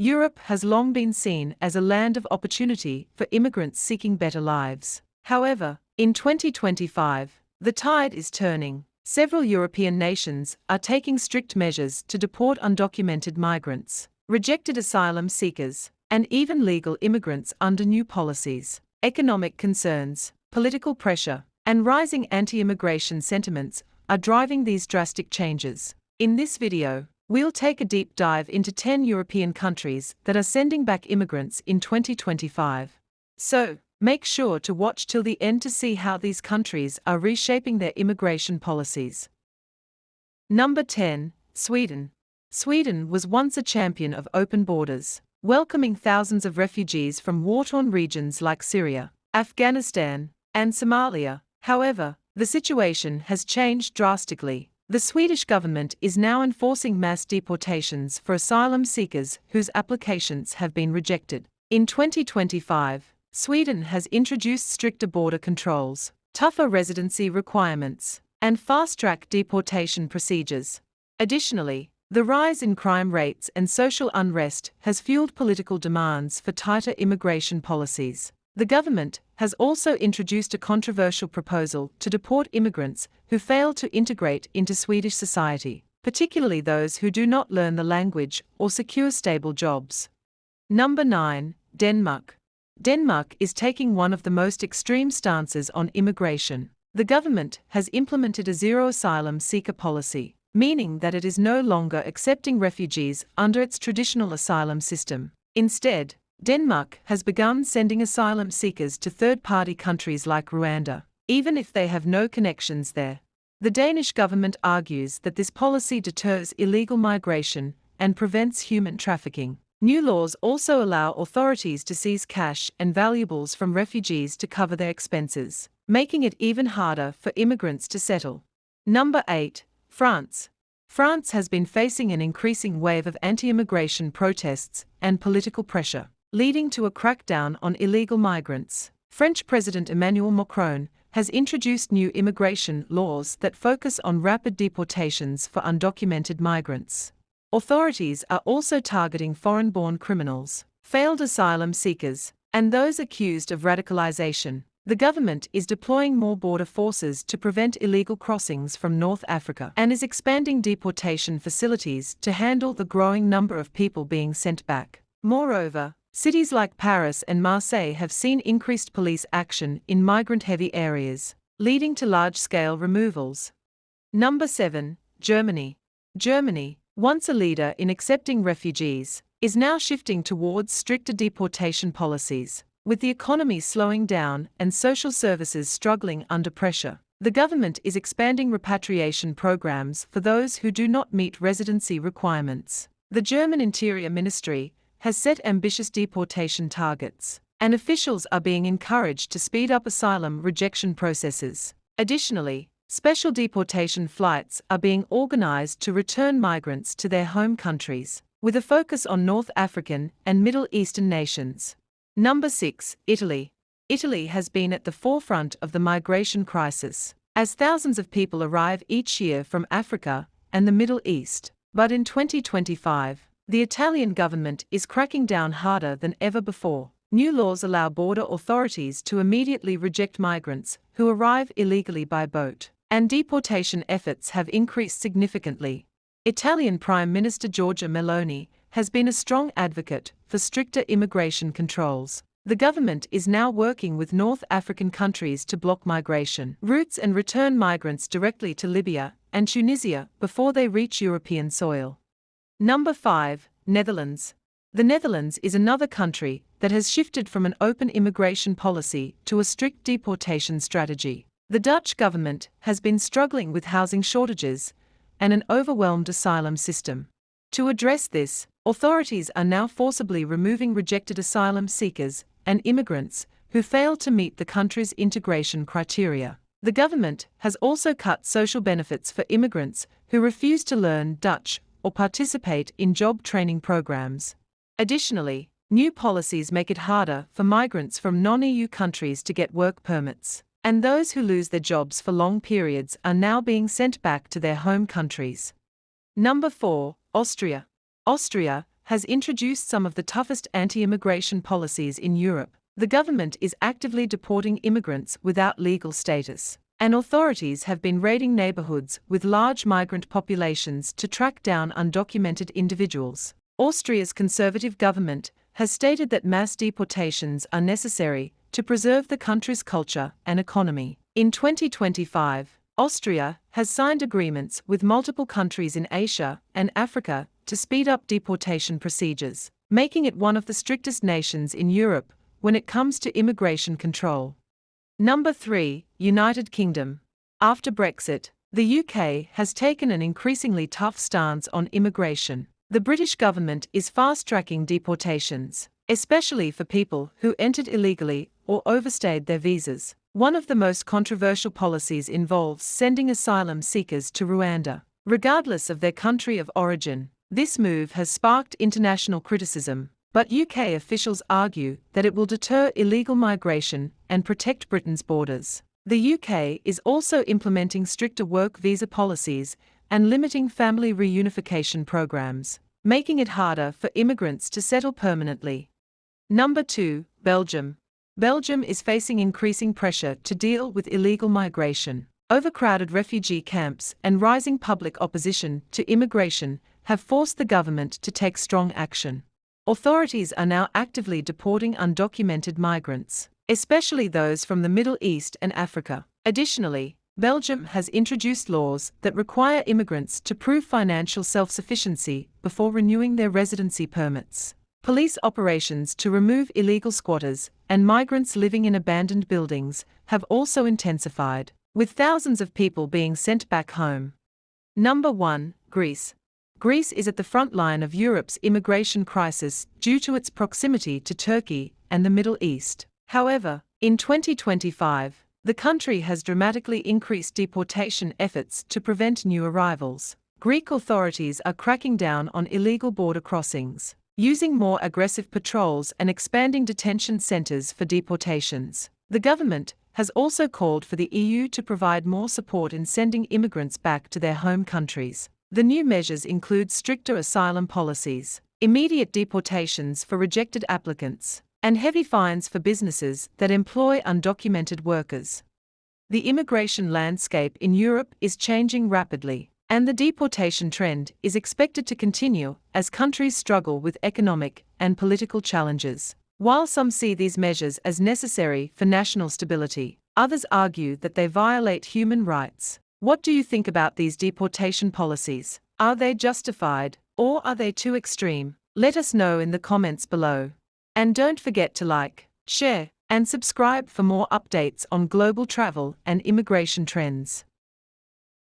Europe has long been seen as a land of opportunity for immigrants seeking better lives. However, in 2025, the tide is turning. Several European nations are taking strict measures to deport undocumented migrants, rejected asylum seekers, and even legal immigrants under new policies. Economic concerns, political pressure, and rising anti-immigration sentiments are driving these drastic changes. In this video, we'll take a deep dive into 10 European countries that are sending back immigrants in 2025. So, make sure to watch till the end to see how these countries are reshaping their immigration policies. Number 10. Sweden. Sweden was once a champion of open borders, welcoming thousands of refugees from war-torn regions like Syria, Afghanistan, and Somalia. However, the situation has changed drastically. The Swedish government is now enforcing mass deportations for asylum seekers whose applications have been rejected. In 2025, Sweden has introduced stricter border controls, tougher residency requirements, and fast-track deportation procedures. Additionally, the rise in crime rates and social unrest has fueled political demands for tighter immigration policies. The government has also introduced a controversial proposal to deport immigrants who fail to integrate into Swedish society, particularly those who do not learn the language or secure stable jobs. Number 9. Denmark. Denmark is taking one of the most extreme stances on immigration. The government has implemented a zero asylum seeker policy, meaning that it is no longer accepting refugees under its traditional asylum system. Instead, Denmark has begun sending asylum seekers to third-party countries like Rwanda, even if they have no connections there. The Danish government argues that this policy deters illegal migration and prevents human trafficking. New laws also allow authorities to seize cash and valuables from refugees to cover their expenses, making it even harder for immigrants to settle. Number 8. France. France has been facing an increasing wave of anti-immigration protests and political pressure, leading to a crackdown on illegal migrants. French President Emmanuel Macron has introduced new immigration laws that focus on rapid deportations for undocumented migrants. Authorities are also targeting foreign-born criminals, failed asylum seekers, and those accused of radicalization. The government is deploying more border forces to prevent illegal crossings from North Africa and is expanding deportation facilities to handle the growing number of people being sent back. Moreover, cities like Paris and Marseille have seen increased police action in migrant-heavy areas, leading to large-scale removals. Number 7. Germany. Germany, once a leader in accepting refugees, is now shifting towards stricter deportation policies. With the economy slowing down and social services struggling under pressure, the government is expanding repatriation programs for those who do not meet residency requirements. The German Interior Ministry has set ambitious deportation targets, and officials are being encouraged to speed up asylum rejection processes. Additionally, special deportation flights are being organized to return migrants to their home countries, with a focus on North African and Middle Eastern nations. Number 6. Italy. Italy has been at the forefront of the migration crisis, as thousands of people arrive each year from Africa and the Middle East. But in 2025, the Italian government is cracking down harder than ever before. New laws allow border authorities to immediately reject migrants who arrive illegally by boat, and deportation efforts have increased significantly. Italian Prime Minister Giorgia Meloni has been a strong advocate for stricter immigration controls. The government is now working with North African countries to block migration routes and return migrants directly to Libya and Tunisia before they reach European soil. Number 5. Netherlands. The Netherlands is another country that has shifted from an open immigration policy to a strict deportation strategy. The Dutch government has been struggling with housing shortages and an overwhelmed asylum system. To address this, authorities are now forcibly removing rejected asylum seekers and immigrants who fail to meet the country's integration criteria. The government has also cut social benefits for immigrants who refuse to learn Dutch or participate in job training programs. Additionally, new policies make it harder for migrants from non-EU countries to get work permits, and those who lose their jobs for long periods are now being sent back to their home countries. Number 4. Austria. Austria has introduced some of the toughest anti-immigration policies in Europe. The government is actively deporting immigrants without legal status, and authorities have been raiding neighborhoods with large migrant populations to track down undocumented individuals. Austria's conservative government has stated that mass deportations are necessary to preserve the country's culture and economy. In 2025, Austria has signed agreements with multiple countries in Asia and Africa to speed up deportation procedures, making it one of the strictest nations in Europe when it comes to immigration control. Number 3, United Kingdom. After Brexit, the UK has taken an increasingly tough stance on immigration. The British government is fast-tracking deportations, especially for people who entered illegally or overstayed their visas. One of the most controversial policies involves sending asylum seekers to Rwanda, regardless of their country of origin. This move has sparked international criticism, but UK officials argue that it will deter illegal migration and protect Britain's borders. The UK is also implementing stricter work visa policies and limiting family reunification programs, making it harder for immigrants to settle permanently. Number 2, Belgium. Belgium is facing increasing pressure to deal with illegal migration. Overcrowded refugee camps and rising public opposition to immigration have forced the government to take strong action. Authorities are now actively deporting undocumented migrants, especially those from the Middle East and Africa. Additionally, Belgium has introduced laws that require immigrants to prove financial self-sufficiency before renewing their residency permits. Police operations to remove illegal squatters and migrants living in abandoned buildings have also intensified, with thousands of people being sent back home. Number 1, Greece. Greece is at the front line of Europe's immigration crisis due to its proximity to Turkey and the Middle East. However, in 2025, the country has dramatically increased deportation efforts to prevent new arrivals. Greek authorities are cracking down on illegal border crossings, using more aggressive patrols and expanding detention centers for deportations. The government has also called for the EU to provide more support in sending immigrants back to their home countries. The new measures include stricter asylum policies, immediate deportations for rejected applicants, and heavy fines for businesses that employ undocumented workers. The immigration landscape in Europe is changing rapidly, and the deportation trend is expected to continue as countries struggle with economic and political challenges. While some see these measures as necessary for national stability, others argue that they violate human rights. What do you think about these deportation policies? Are they justified, or are they too extreme? Let us know in the comments below. And don't forget to like, share, and subscribe for more updates on global travel and immigration trends.